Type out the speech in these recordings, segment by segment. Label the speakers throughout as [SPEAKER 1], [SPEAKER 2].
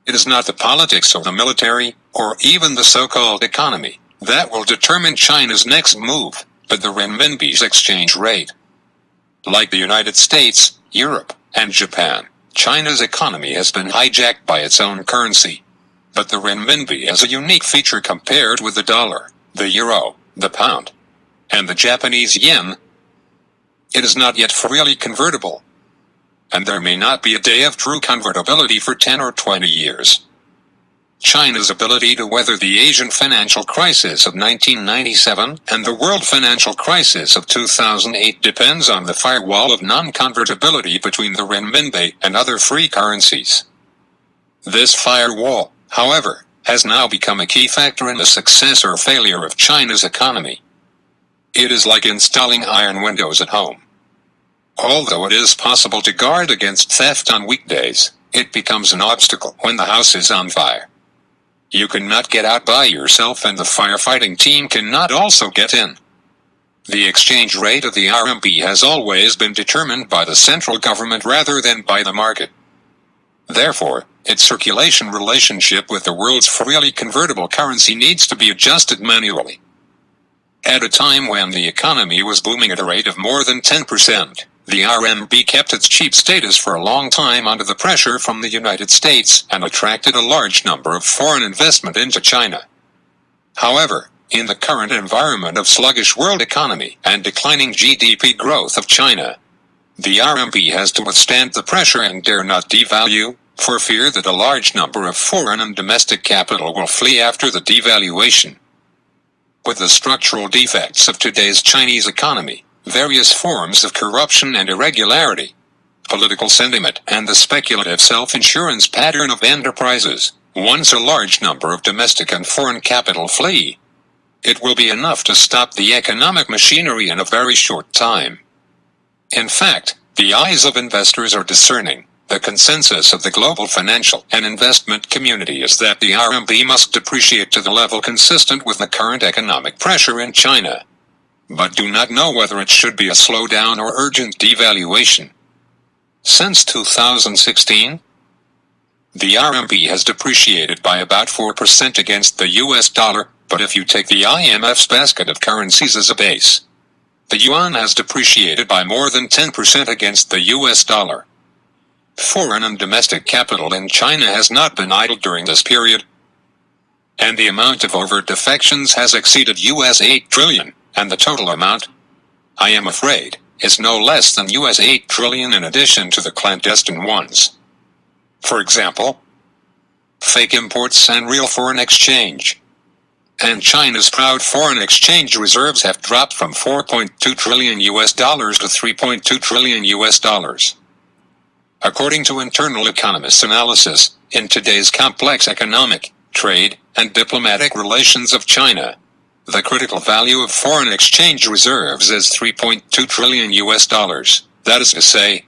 [SPEAKER 1] It is not the politics or the military, or even the so-called economy, that will determine China's next move, but the renminbi's exchange rate. Like the United States, Europe, and Japan, China's economy has been hijacked by its own currency. But the renminbi has a unique feature compared with the dollar, the euro, the pound, and the Japanese yen. It is not yet freely convertible, and there may not be a day of true convertibility for 10 or 20 years. China's ability to weather the Asian financial crisis of 1997 and the world financial crisis of 2008 depends on the firewall of non-convertibility between the renminbi and other free currencies. This firewall, however, has now become a key factor in the success or failure of China's economy. It is like installing iron windows at home. Although it is possible to guard against theft on weekdays, it becomes an obstacle when the house is on fire. You cannot get out by yourself and the firefighting team cannot also get in. The exchange rate of the RMB has always been determined by the central government rather than by the market. Therefore, its circulation relationship with the world's freely convertible currency needs to be adjusted manually. At a time when the economy was booming at a rate of more than 10%, the RMB kept its cheap status for a long time under the pressure from the United States and attracted a large number of foreign investment into China. However, in the current environment of sluggish world economy and declining GDP growth of China, the RMB has to withstand the pressure and dare not devalue, for fear that a large number of foreign and domestic capital will flee after the devaluation. With the structural defects of today's Chinese economy, various forms of corruption and irregularity, political sentiment, and the speculative self-insurance pattern of enterprises, once a large number of domestic and foreign capital flee, it will be enough to stop the economic machinery in a very short time. In fact, the eyes of investors are discerning. The consensus of the global financial and investment community is that the RMB must depreciate to the level consistent with the current economic pressure in China, but do not know whether it should be a slowdown or urgent devaluation. Since 2016, the RMB has depreciated by about 4% against the US dollar, but if you take the IMF's basket of currencies as a base, the yuan has depreciated by more than 10% against the US dollar. Foreign and domestic capital in China has not been idle during this period, and the amount of overt defections has exceeded US 8 trillion, and the total amount, I am afraid, is no less than US 8 trillion in addition to the clandestine ones. For example, fake imports and real foreign exchange. And China's proud foreign exchange reserves have dropped from 4.2 trillion US dollars to 3.2 trillion US dollars. According to internal economists' analysis, in today's complex economic, trade, and diplomatic relations of China, the critical value of foreign exchange reserves is 3.2 trillion US dollars. That is to say,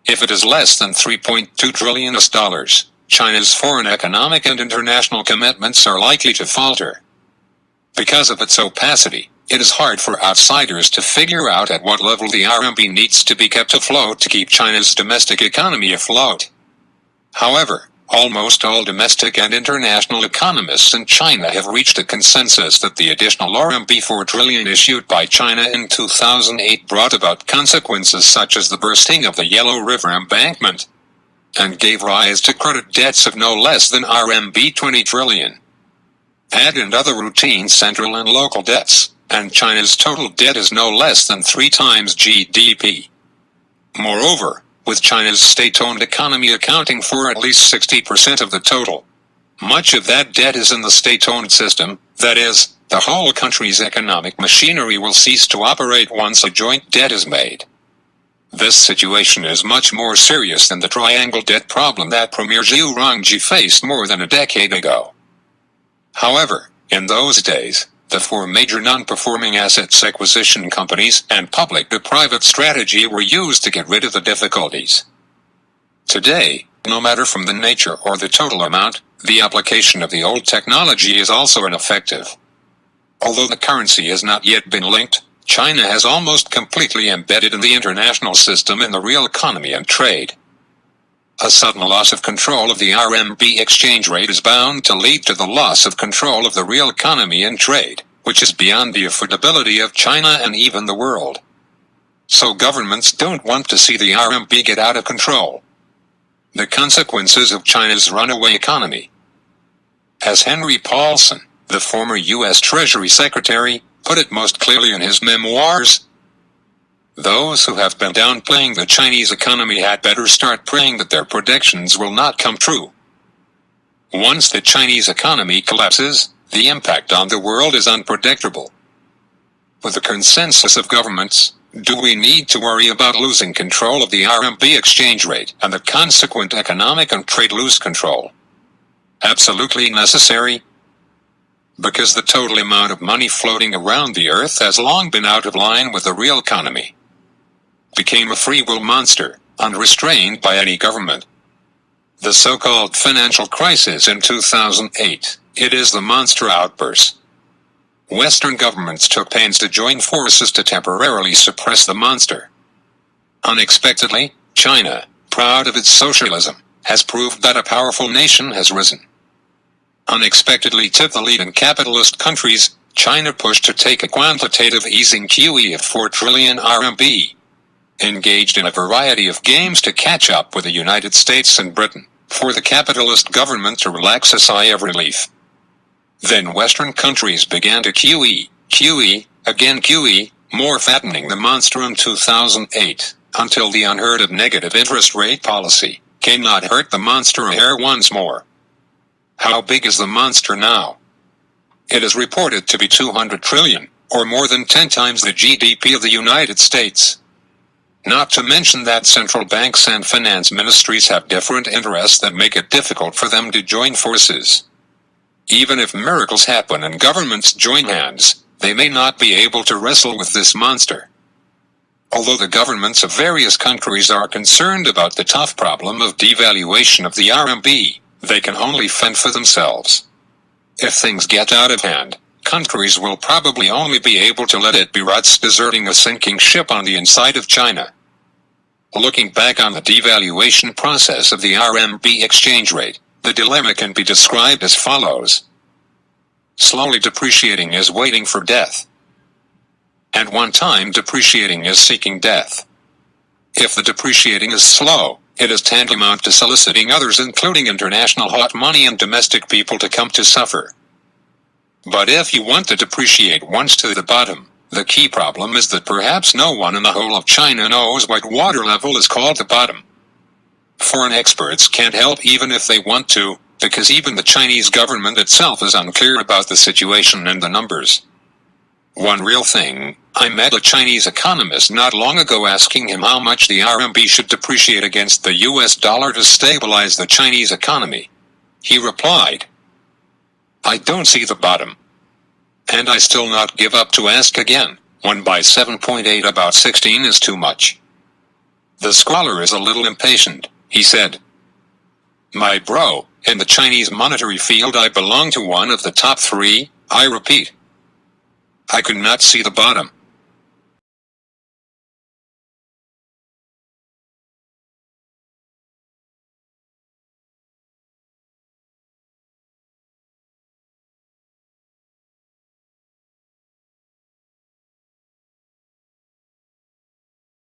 [SPEAKER 1] if it is less than 3.2 trillion US dollars, China's foreign economic and international commitments are likely to falter. Because of its opacity, it is hard for outsiders to figure out at what level the RMB needs to be kept afloat to keep China's domestic economy afloat. However, almost all domestic and international economists in China have reached a consensus that the additional RMB 4 trillion issued by China in 2008 brought about consequences such as the bursting of the Yellow River embankment, and gave rise to credit debts of no less than RMB 20 trillion. Add in other routine central and local debts, and China's total debt is no less than 3 times GDP. Moreover, with China's state-owned economy accounting for at least 60% of the total, much of that debt is in the state-owned system, that is, the whole country's economic machinery will cease to operate once a joint debt is made. This situation is much more serious than the triangle debt problem that Premier Zhu Rongji faced more than a decade ago. However, in those days, the 4 major non-performing assets acquisition companies and public-to-private strategy were used to get rid of the difficulties. Today, no matter from the nature or the total amount, the application of the old technology is also ineffective. Although the currency has not yet been linked, China has almost completely embedded in the international system in the real economy and trade. A sudden loss of control of the RMB exchange rate is bound to lead to the loss of control of the real economy and trade, which is beyond the affordability of China and even the world. So governments don't want to see the RMB get out of control. The consequences of China's runaway economy. As Henry Paulson, the former U.S. Treasury Secretary, put it most clearly in his memoirs, those who have been downplaying the Chinese economy had better start praying that their predictions will not come true. Once the Chinese economy collapses, the impact on the world is unpredictable. With the consensus of governments, do we need to worry about losing control of the RMB exchange rate and the consequent economic and trade lose control? Absolutely necessary. Because the total amount of money floating around the earth has long been out of line with the real economy. Became a free will monster, unrestrained by any government. The so-called financial crisis in 2008, it is the monster outburst. Western governments took pains to join forces to temporarily suppress the monster. Unexpectedly, China, proud of its socialism, has proved that a powerful nation has risen. Unexpectedly took the lead in capitalist countries, China pushed to take a quantitative easing QE of 4 trillion RMB. Engaged in a variety of games to catch up with the United States and Britain, for the capitalist government to relax a sigh of relief. Then Western countries began to QE, again QE, more fattening the monster in 2008, until the unheard of negative interest rate policy cannot hurt the monster a hair once more. How big is the monster now? It is reported to be 200 trillion, or more than 10 times the GDP of the United States. Not to mention that central banks and finance ministries have different interests that make it difficult for them to join forces. Even if miracles happen and governments join hands, they may not be able to wrestle with this monster. Although the governments of various countries are concerned about the tough problem of devaluation of the RMB, they can only fend for themselves. If things get out of hand, countries will probably only be able to let it be rats deserting a sinking ship on the inside of China. Looking back on the devaluation process of the RMB exchange rate, the dilemma can be described as follows. Slowly depreciating is waiting for death. And one-time depreciating is seeking death. If the depreciating is slow, it is tantamount to soliciting others, including international hot money and domestic people, to come to suffer. But if you want to depreciate once to the bottom, the key problem is that perhaps no one in the whole of China knows what water level is called the bottom. Foreign experts can't help even if they want to, because even the Chinese government itself is unclear about the situation and the numbers. One real thing, I met a Chinese economist not long ago asking him how much the RMB should depreciate against the US dollar to stabilize the Chinese economy. He replied, "I don't see the bottom. And I still not give up to ask again. 1 by 7.8 about 16 is too much." The scholar is a little impatient, he said. "My bro, in the Chinese monetary field I belong to one of the top 3, I repeat. I could not see the bottom.